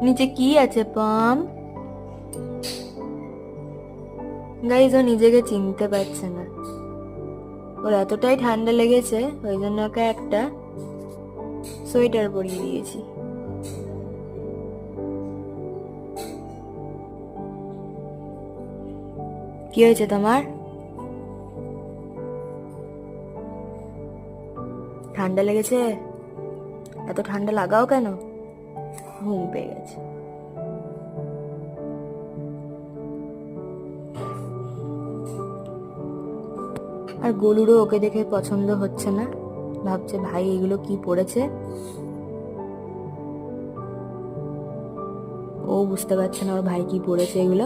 নিচে কি আছে পাম? গাইজ ও নিজেকে চিনতে পারছে না। ওর এতটাই ঠান্ডা লেগেছে, ওই জন্য ওকে একটা সোয়েটার পরিয়ে দিয়েছি। কি হয়েছে তোমার? ঠান্ডা লেগেছে? এত ঠান্ডা লাগাও কেন? ঘুম পেয়ে গেছে। আর গোলুরও ওকে দেখে পছন্দ হচ্ছে না, ভাবছে ভাই এগুলো কি পড়েছে। ও বুঝতে পারছে না ওর ভাই কি পড়েছে এগুলো।